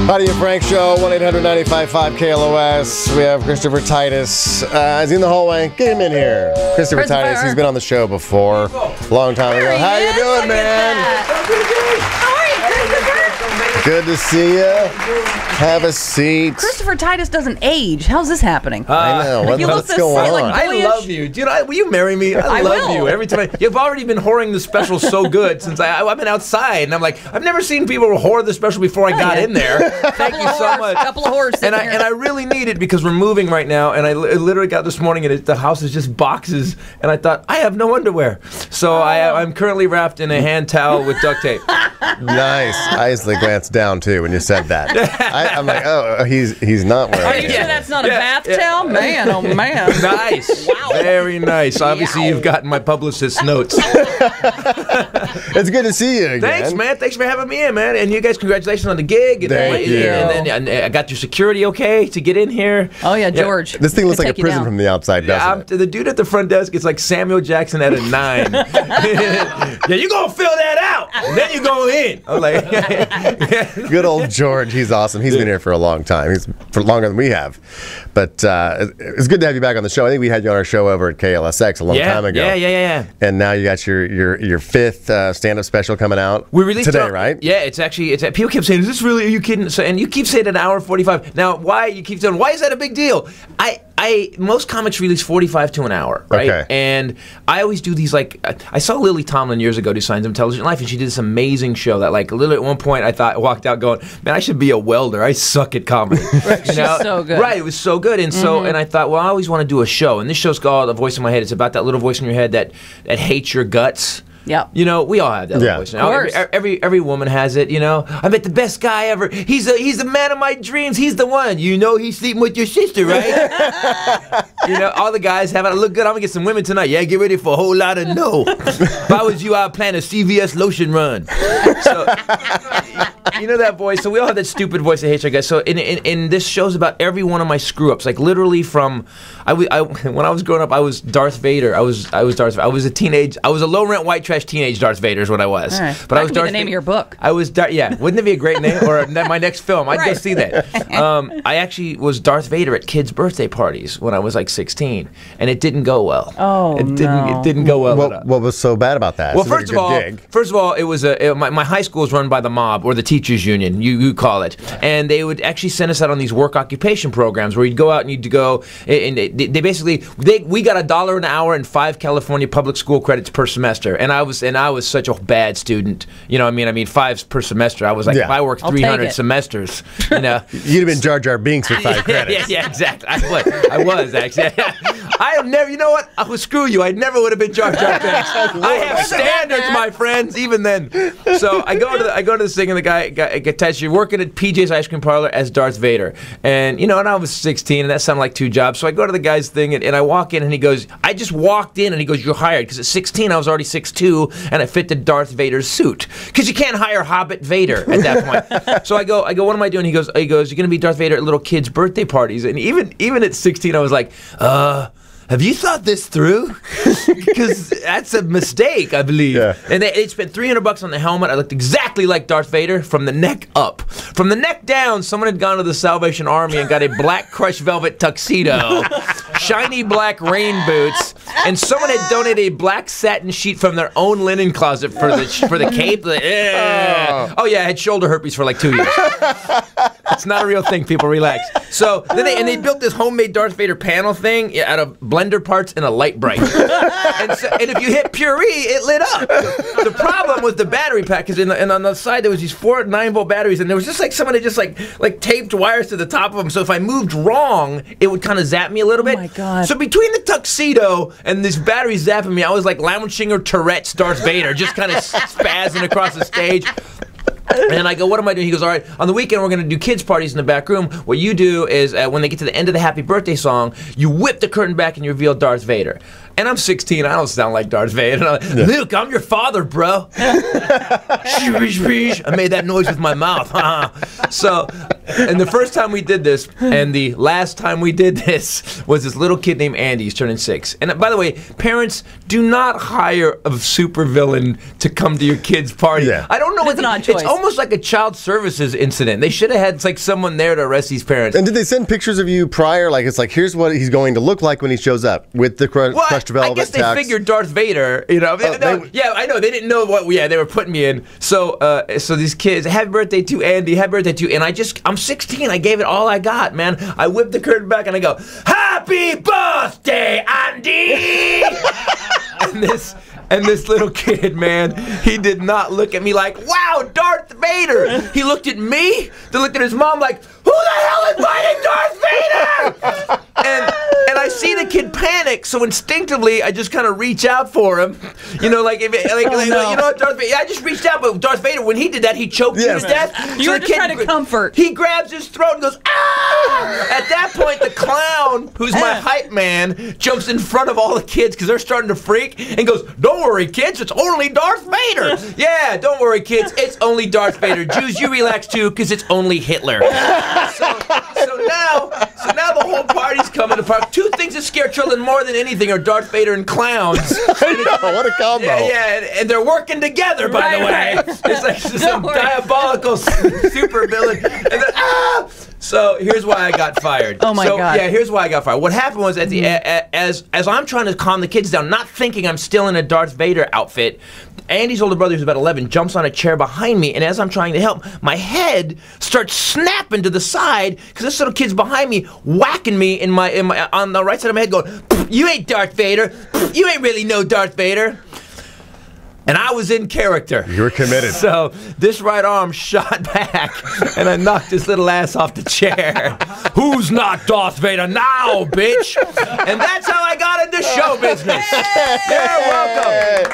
Howdy and Frank Show, 1-800-95-5 KLOS. We have Christopher Titus. He's in the hallway. Get him in here. Christopher Titus, he's been on the show before, long time ago. How you doing, man? How are you, Christopher? Good to see you. Have a seat. Christopher Titus doesn't age. How's this happening? I know. What's going on? I love you. Do you know, will you marry me? I love you. Every time you've already been whoring the special so good since I've been outside, and I'm like, I've never seen people whore the special before I got in there. Thank you so much. A couple of whores. And I really need it because we're moving right now, and I literally got this morning, and the house is just boxes, and I thought I have no underwear, so I'm currently wrapped in a hand towel with duct tape. Nice. I instantly glanced down too when you said that. I'm like, oh, he's not wearing Are you it. sure that's not a bath towel? Man, oh man. Nice. Wow. Very nice. Obviously, you've gotten my publicist's notes. It's good to see you again. Thanks, man. Thanks for having me in, man. And you guys, congratulations on the gig. And Thank you. And then I got your security okay to get in here. Oh, yeah, George. This thing looks like a prison from the outside, doesn't it? The dude at the front desk is like Samuel Jackson at a 9. Yeah, you're going to fill that out. And then you go in. I'm like, good old George. He's awesome. He's been here for a long time. He's for longer than we have. But it's good to have you back on the show. I think we had you on our show over at KLSX a long time ago. Yeah. And now you got your fifth stand-up special coming out. We released today, right? Yeah, it's people kept saying, "Is this really? Are you kidding?" So, and you keep saying an hour 45. Now, why you keep saying? Why is that a big deal? Most comics release 45 to an hour, right? Okay. And I always do these I saw Lily Tomlin years ago do Signs of Intelligent Life, and she did this amazing show that literally at one point I walked out going, man, I should be a welder. I suck at comedy. She's so good. Right, it was so good, and and I thought, well, I always want to do a show, and this show's called A Voice in My Head. It's about that little voice in your head that hates your guts. Yep. You know, we all have that voice. Of course. Every woman has it, you know. I met the best guy ever. He's the man of my dreams. He's the one. You know he's sleeping with your sister, right? You know, all the guys have it. I look good. I'm going to get some women tonight. Yeah, get ready for a whole lot of no. If I was you, I'd plan a CVS lotion run. So, you know that voice. So we all have that stupid voice that hates our guys. So in this show's about every one of my screw-ups. Like literally from, when I was growing up, I was Darth Vader. I was Darth Vader. I was a low-rent white trash teenage Darth Vader is what I was. Right. But that I was could be Darth the name of your book. I was wouldn't it be a great name or my next film? I'd go see that. I actually was Darth Vader at kids' birthday parties when I was like 16, and it didn't go well. Oh, it didn't go well. What was so bad about that? Well, first of all, it was my high school was run by the mob or the teachers union, you call it, and they would actually send us out on these work occupation programs where you'd go out and you'd go, and we got $1 an hour and 5 California public school credits per semester, and I was such a bad student. You know what I mean? 5 per semester. I was like, if I worked 300 semesters, you know. You'd have been Jar Jar Binks for 5 credits. Yeah, exactly. I was actually. I have never, you know what? Screw you. I never would have been Jar Jar Binks. I have standards, my friends, even then. So I go to this thing, and the guy touched you working at PJ's Ice Cream Parlor as Darth Vader. And, you know, and I was 16, and that sounded like 2 jobs. So I go to the guy's thing, and I walk in, and he goes, I just walked in, and he goes, you're hired. Because at 16, I was already 6'2", and I fit the Darth Vader's suit. Because you can't hire Hobbit Vader at that point. So I go, what am I doing? He goes, you're going to be Darth Vader at little kids' birthday parties. And even at 16, I was like, have you thought this through? Because that's a mistake, I believe. Yeah. And they spent $300 on the helmet. I looked exactly like Darth Vader from the neck up. From the neck down, someone had gone to the Salvation Army and got a black crushed velvet tuxedo, shiny black rain boots, and someone had donated a black satin sheet from their own linen closet for the cape. Oh yeah, I had shoulder herpes for like 2 years. It's not a real thing, people. Relax. So then they built this homemade Darth Vader panel thing out of blender parts and a light bright. and if you hit Puree, it lit up. The problem was the battery pack, because on the side there was these 4 9-volt batteries, and there was just like someone had just like taped wires to the top of them. So if I moved wrong, it would kind of zap me a little bit. Oh my God. So between the tuxedo and this battery zapping me, I was like lounging or Tourette's Darth Vader, just kind of spazzing across the stage. And I go, what am I doing? He goes, all right, on the weekend we're going to do kids' parties in the back room. What you do is when they get to the end of the happy birthday song, you whip the curtain back and you reveal Darth Vader. And I'm 16. I don't sound like Darth Vader. And I'm like, Luke, I'm your father, bro. I made that noise with my mouth. So, and the first time we did this, and the last time we did this, was this little kid named Andy. He's turning 6. And by the way, parents, do not hire a supervillain to come to your kid's party. Yeah. I don't know. It's an odd choice. It's almost like a child services incident. They should have had like someone there to arrest these parents. And did they send pictures of you prior? Like, it's like, here's what he's going to look like when he shows up with the crushed velvet I guess they tux. figured Darth Vader, you know. Yeah, I know. They didn't know what they were putting me in. So so these kids, happy birthday to Andy, happy birthday to you. And I'm 16. I gave it all I got, man. I whipped the curtain back and I go, happy birthday, Andy! And this little kid, man, he did not look at me like, wow, Darth Vader. He looked at me, then looked at his mom like, who the hell invited Darth Vader? And I see the kid panic, so instinctively I just kind of reach out for him. You know, like, you know, Darth Vader. I just reached out, but Darth Vader, when he did that, he choked me to death. You were just trying to comfort. He grabs his throat and goes, ah! At that point, the clown, who's my hype man, jumps in front of all the kids because they're starting to freak and goes, don't worry, kids, it's only Darth Vader. Yeah, don't worry, kids, it's only Darth Vader. Jews, you relax too, because it's only Hitler. So now the whole party's coming apart. Two things that scare children more than anything are Darth Vader and clowns. What a combo. Yeah, and they're working together, by the way. It's like some diabolical super villain. And then, So here's why I got fired. Oh my God. Yeah, here's why I got fired. What happened was as I'm trying to calm the kids down, not thinking I'm still in a Darth Vader outfit, Andy's older brother, who's about 11, jumps on a chair behind me, and as I'm trying to help, my head starts snapping to the side because this little kid's behind me, whacking me in my on the right side of my head, going, "You ain't Darth Vader. You ain't really no Darth Vader." And I was in character. You were committed. So this right arm shot back, and I knocked his little ass off the chair. Who's not Darth Vader now, bitch? And that's how I got into show business. You're welcome.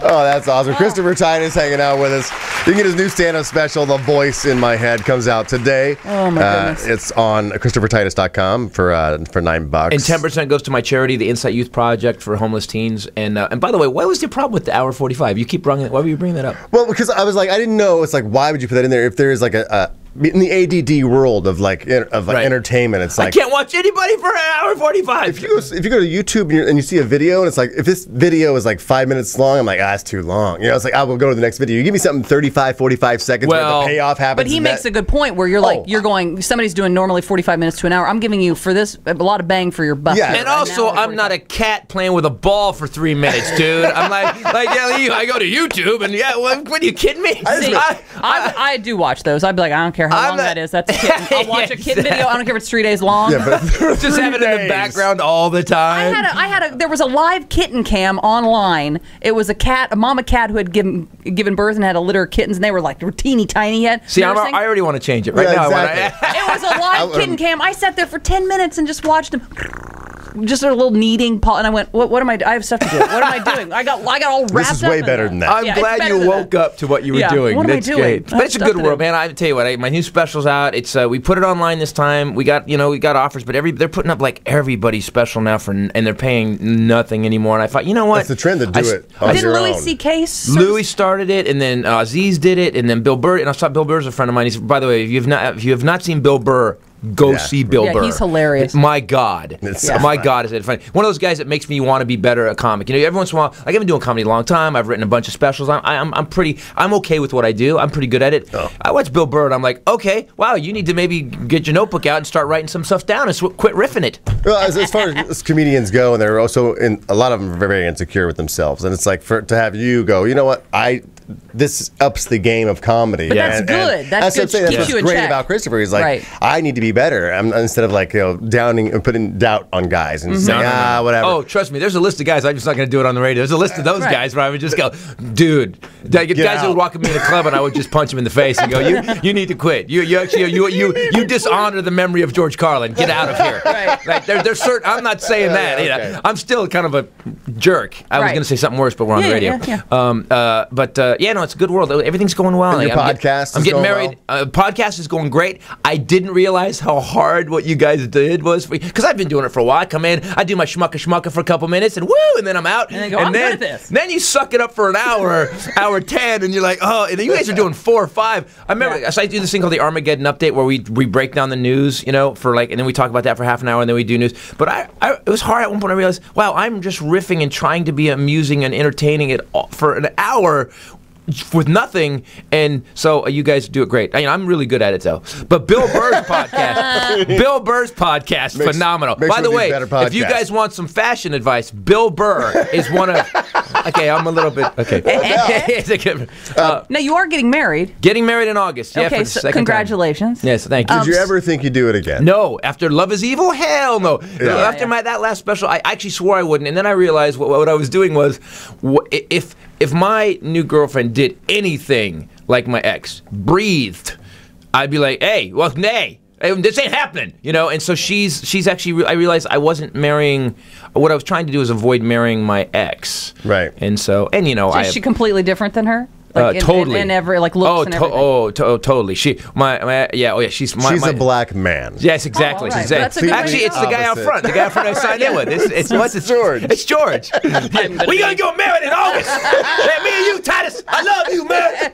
Oh, that's awesome. Christopher Titus hanging out with us. You can get his new stand-up special, The Voice in My Head, comes out today. Oh, my goodness. It's on ChristopherTitus.com for $9. And 10% goes to my charity, the Insight Youth Project for homeless teens. And by the way, what was the problem with the hour 45? You keep bringing. Why were you bringing that up? Well, because I was like, I didn't know. It's like, why would you put that in there if there is like a in the ADD world of like entertainment? It's like I can't watch anybody for an hour 45. If you go to YouTube and you see a video and it's like, if this video is like 5 minutes long, I'm like, that's too long. You know, it's like, I will go to the next video. You give me something 35, 45 seconds where the payoff happens. But he makes a good point where you're like, you're going, somebody's doing normally 45 minutes to an hour. I'm giving you for this a lot of bang for your buck. Yeah. And also, I'm not a cat playing with a ball for 3 minutes, dude. I'm like I go to YouTube and what are you kidding me? I do watch those. I'd be like, I don't care how long that is. That's a kitten. I'll watch a kitten video. I don't care if it's 3 days long. Yeah, but just have it in the background all the time. There was a live kitten cam online. It was a mama cat who had given birth and had a litter of kittens, and they were teeny tiny yet. See, I already want to change it right now. Exactly. It was a live kitten cam. I sat there for 10 minutes and just watched him. Just a little kneading paw, and I went, "What am I? I have stuff to do. What am I doing? I got all wrapped up." This is way better than that. I'm glad you woke up to what you were doing. What am I That's doing? great. But it's a good world, man. I tell you what, my new special's out. It's we put it online this time. We got offers, but they're putting up like everybody's special now and they're paying nothing anymore. And I thought, you know what? That's the trend to do it on Didn't your Louis own. C.K. Louis started it, and then Aziz did it, and then Bill Burr. And I saw Bill Burr's a friend of mine. By the way, if you have not seen Bill Burr, go see Bill Burr. He's hilarious. My God. My God, is it funny. One of those guys that makes me want to be better at a comic. You know, every once in a while, like I've been doing comedy a long time. I've written a bunch of specials. I'm okay with what I do. I'm pretty good at it. Oh. I watch Bill Burr and I'm like, okay, wow, you need to maybe get your notebook out and start writing some stuff down and quit riffing it. Well, as far as comedians go, and they're also a lot of them are very insecure with themselves, and it's like to have you go, you know what, this ups the game of comedy. But that's good. That's good. That's what's great about Christopher. He's like, I need to be better. Instead of downing and putting doubt on guys and saying, whatever. Oh, trust me, there's a list of guys. I'm just not going to do it on the radio. There's a list of those guys where I would just go, dude. Guys who would walk up me in a club and I would just punch him in the face and go, you need to quit. You dishonor the memory of George Carlin. Get out of here. Like, there's certain. I'm not saying that. You know, I'm still kind of a jerk. I was going to say something worse, but we're on the radio. yeah, no, it's a good world. Everything's going well. And your podcast I'm is getting going married. Podcast is going great. I didn't realize how hard what you guys did was, because I've been doing it for a while. I come in, I do my schmucka for a couple minutes, and woo, and then I'm out. And then go, I'm good at this. Then you suck it up for an hour, hour 10, and you're like, oh, and then you guys are doing 4 or 5. I remember, so I do this thing called the Armageddon Update, where we break down the news, for like, and then we talk about that for half an hour, and then we do news. But it was hard at one point. I realized, wow, I'm just riffing and trying to be amusing and entertaining it for an hour with nothing, and so you guys do it great. I'm really good at it though. But Bill Burr's podcast, phenomenal. By the way, if you guys want some fashion advice, Bill Burr is one of. Okay, I'm a little bit. Okay. Now you are getting married. Getting married in August. Yeah, okay, for the second congratulations. Time. Yes, thank you. Did you ever think you'd do it again? No. After Love Is Evil, hell no. After that last special, I actually swore I wouldn't, and then I realized what I was doing was, if my new girlfriend did anything like my ex, breathed, I'd be like, hey, well, nay. This ain't happening, and so she's actually. I realized I wasn't marrying. What I was trying to do is avoid marrying my ex, right? And so, is she completely different than her? Like totally. in every looks and everything. Totally. She's a black man. Yes, exactly. Right. Actually, it's the guy out front. The guy out front I signed in with. It's George. It's George. We gonna get married in August. Yeah, me and you, Titus. I love you, man.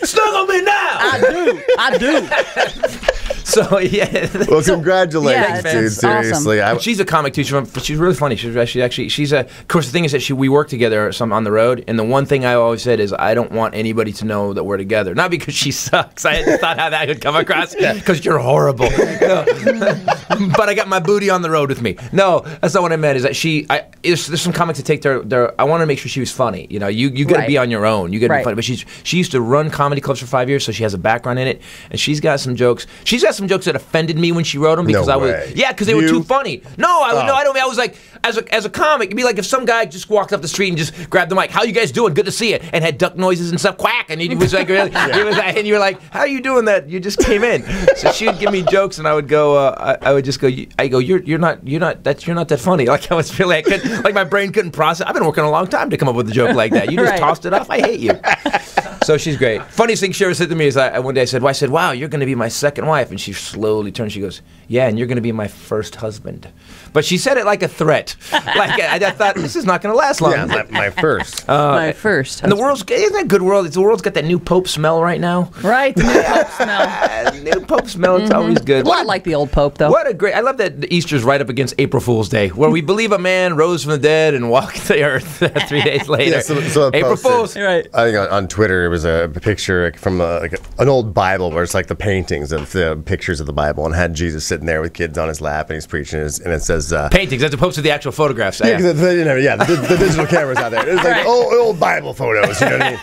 Snuggle me now. I do. So yeah. Well, congratulations, dude. Seriously, awesome. She's a comic too. She's really funny. She's a. Of course, the thing is that we work together some on the road, and the one thing I always said is I don't want anybody to know that we're together. Not because she sucks. I just thought how that would come across. Because you're horrible. No. But I got my booty on the road with me. No, that's not what I meant. Is that there's some comics that take their. I want to make sure she was funny. You got to be on your own. You got to be funny. But she used to run comedy clubs for 5 years, so she has a background in it, and she's got some jokes. She's got some jokes that offended me when she wrote them because because they were too funny. No, I don't. I was like, as a comic, it'd be like if some guy just walked up the street and just grabbed the mic. How you guys doing? Good to see you. And had duck noises and stuff, quack, and he was like, really, and you were like, how are you doing that? You just came in. So she would give me jokes, and I would go, I would just go, you're not that funny. Like I was feeling, like my brain couldn't process. I've been working a long time to come up with a joke like that. You just tossed it off. I hate you. So she's great. Funniest thing she ever said to me is one day I said, wow, you're going to be my second wife. And she slowly turned. She goes, yeah, and you're going to be my first husband. But she said it like a threat. Like I thought, this is not going to last long. Yeah, my first. My first. And the world's, isn't that a good world? The world's got that new Pope smell right now. Right, the new Pope smell. New Pope smell, it's always good. Well, I like the old Pope, though. I love that Easter's right up against April Fool's Day, where we believe a man rose from the dead and walked the earth 3 days later. Yeah, so April Fool's. Right. I think on Twitter, it was a picture from an old Bible where it's like the paintings of the pictures of the Bible, and had Jesus sitting there with kids on his lap, and he's preaching, and it says... paintings, as opposed to the actual photographs. Yeah, because the digital cameras out there. It's like old Bible photos, you know what I mean?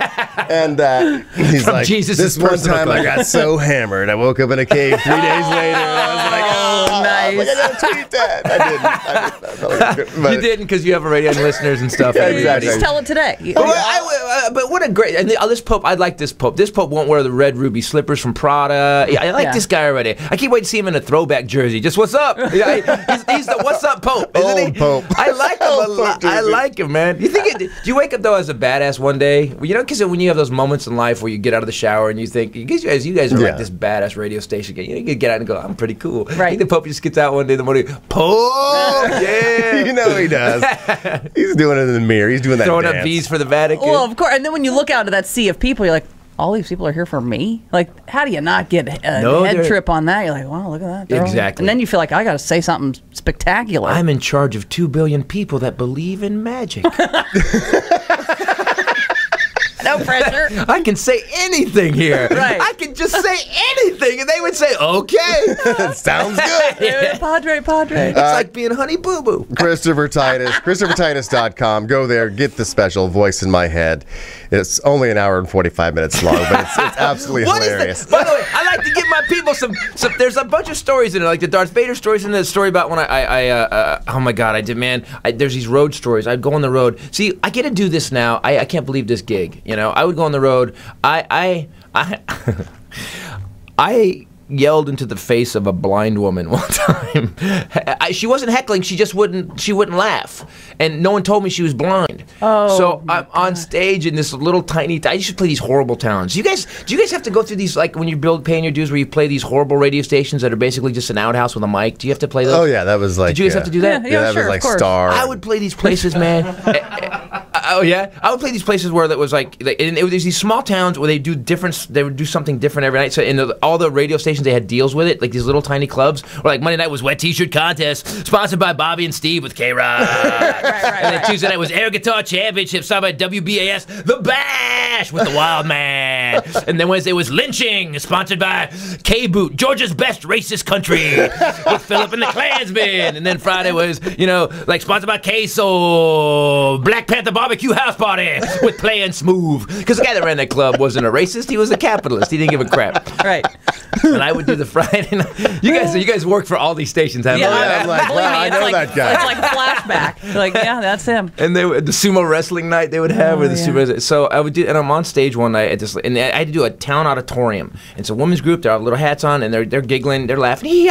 And he's from like, Jesus' this one time I got so hammered, I woke up in a cave 3 days later, and I was like, oh, nice. I gotta tweet that. I didn't. You didn't, because you have already listeners and stuff. Yeah, exactly. Just tell it today. But what a great... And this Pope, I like this Pope. This Pope won't wear the red ruby slippers from Prada. I like this guy already. I can't wait to see him in a throwback jersey. Just what's up? He's the what's up Pope, isn't Old he? Pope. I like him a lot. I like him, man. You think? Do you wake up though as a badass one day? Because when you have those moments in life where you get out of the shower and you think, you guys are like this badass radio station. You get out and go, I'm pretty cool. Right. I think the Pope just gets out one day in the morning, Pope, yeah. You know he does. He's doing it in the mirror. He's doing that throwing dance. up V's for the Vatican. Well, of course. And then when you look out into that sea of people, you're like, all these people are here for me? Like, how do you not get a head trip on that? You're like, wow, look at that. Exactly. And then you feel like, I got to say something spectacular. I'm in charge of 2 billion people that believe in magic. No pressure. I can say anything here. Right. I can just say anything, and they would say, okay. Sounds good. Yeah, Padre. It's like being Honey Boo Boo. Christopher Titus, ChristopherTitus.com. Go there, get the special Voice in My Head. It's only an hour and 45 minutes long, but it's absolutely hilarious. By the way, I like to give my people some. There's a bunch of stories in it, like the Darth Vader stories in the story about when oh my God, there's these road stories. I'd go on the road. See, I get to do this now. I can't believe this gig. I would go on the road. I yelled into the face of a blind woman one time. She wasn't heckling. She just wouldn't laugh, and no one told me she was blind. Oh, so I'm on stage in this little tiny. I used to play these horrible towns. Do you guys have to go through these, like when you paying your dues, where you play these horrible radio stations that are basically just an outhouse with a mic? Do you have to play those? Oh yeah, that was like. Did you guys have to do that? Yeah, that sure, was like of course. Star. I would play these places, man. Oh yeah, I would play these places where that was like, and there's these small towns where they would do something different every night. So in all the radio stations, they had deals with it, like these little tiny clubs. Where like Monday night was Wet T-shirt contest, sponsored by Bobby and Steve with K-Rock. And then Tuesday night was Air Guitar Championship, sponsored by WBAS, The Bash with the Wild Man. And then Wednesday was lynching, sponsored by K-Boot, Georgia's best racist country, with Philip and the Klansmen. And then Friday was, like sponsored by Queso, Black Panther Barbecue House Party with Playing Smooth. Because the guy that ran that club wasn't a racist, he was a capitalist. He didn't give a crap. Right. And I would do the Friday night. You guys work for all these stations, haven't you? Yeah, I'm like, wow, I know that guy. It's like flashback. Like, yeah, that's him. And the sumo wrestling night they would have, or the sumo. So I would do, and I'm on stage one night at this, and I had to do a town auditorium. And it's a women's group. They have little hats on, and they're giggling, they're laughing, and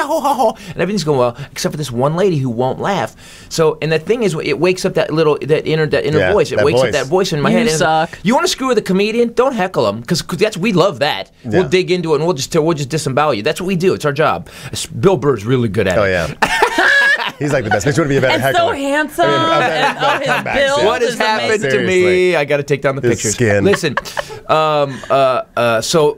everything's going well, except for this one lady who won't laugh. So, and the thing is, it wakes up that inner voice. It wakes up that voice in my head. You suck. You want to screw with a comedian? Don't heckle him, because we love that. Yeah. We'll dig into it, and we'll just disembowel you. That's what we do. It's our job. Bill Burr's really good at it. Oh yeah. He's like the best. Makes you want to be a better And heckler. so handsome. And his build What has is happened amazing. to me? I got to take down the His pictures. skin. Listen, so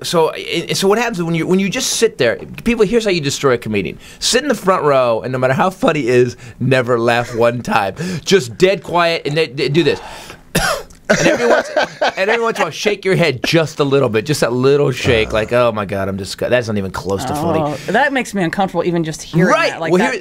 what happens is when you just sit there, people. Here's how you destroy a comedian: sit in the front row, and no matter how funny he is, never laugh one time. Just dead quiet, and they do this. And every once in a while, shake your head just a little bit, just that little shake, like, oh my God, that's not even close to funny. That makes me uncomfortable even just hearing that. Like well,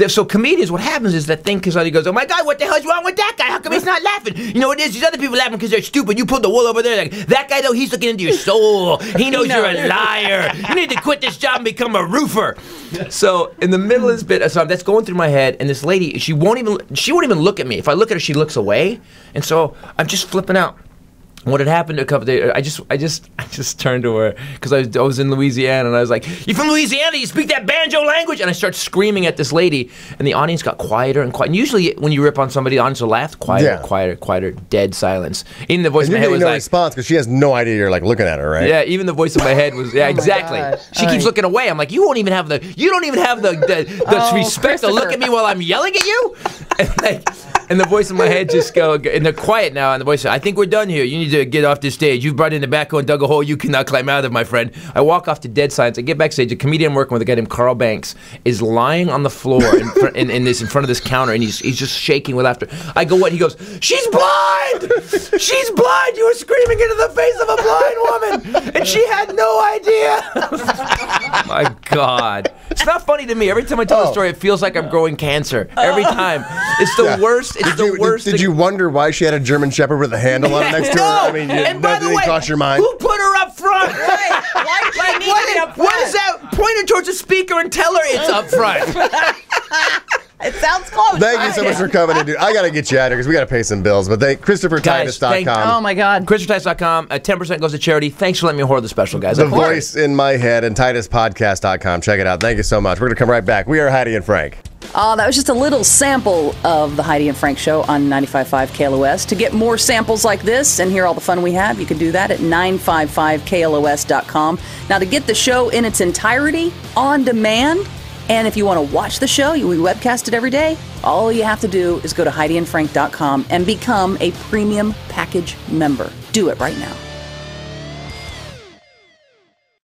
so comedians, what happens is that thing comes out, he goes, oh my God, what the hell's wrong with that guy? How come he's not laughing? You know what it is? These other people laughing because they're stupid. You pulled the wool over there. Like, that guy, though, he's looking into your soul. He knows you're a liar. You need to quit this job and become a roofer. So in the middle of this bit, so that's going through my head, and this lady, she won't even look at me. If I look at her, she looks away. And so I'm just flipping out. What had happened a couple of days, I just turned to her, because I was in Louisiana, and I was like, you from Louisiana? You speak that banjo language? And I started screaming at this lady, and the audience got quieter and quieter. And usually when you rip on somebody, the audience will laugh. Quieter, dead silence. Even the voice in my head was no like... response, because she has no idea you're like looking at her, right? Yeah, even the voice in my head was... Yeah, exactly. She keeps looking away. I'm like, you don't even have the respect to look at me while I'm yelling at you? And the voice in my head just go, and they're quiet now, and the voice says, I think we're done here. You need to get off this stage. You've brought in the backhoe and dug a hole you cannot climb out of, my friend. I walk off to dead silence. I get backstage. A comedian I'm working with, a guy named Carl Banks, is lying on the floor in front of this counter, and he's just shaking with laughter. I go, what? He goes, she's blind! She's blind! You were screaming into the face of a blind woman! And she had no idea! My God. It's not funny to me. Every time I tell the story, it feels like I'm growing cancer. Every time. It's the worst. It's the worst. Did you wonder why she had a German Shepherd with a handle on it next to her? I mean, and by the way, cross your mind. Who put her up front? Right. Why does she need to be up front? What is that? Point her towards the speaker and tell her it's up front. It sounds close. Thank you so much for coming in, dude. I got to get you out of here because we got to pay some bills. But ChristopherTitus.com. Oh, my God. ChristopherTitus.com. 10% goes to charity. Thanks for letting me hoard the special, guys. The voice in my head, and TitusPodcast.com. Check it out. Thank you so much. We're going to come right back. We are Heidi and Frank. That was just a little sample of the Heidi and Frank Show on 95.5 KLOS. To get more samples like this and hear all the fun we have, you can do that at 955KLOS.com. Now, to get the show in its entirety, on demand, and if you want to watch the show, we webcast it every day, all you have to do is go to HeidiandFrank.com and become a premium package member. Do it right now.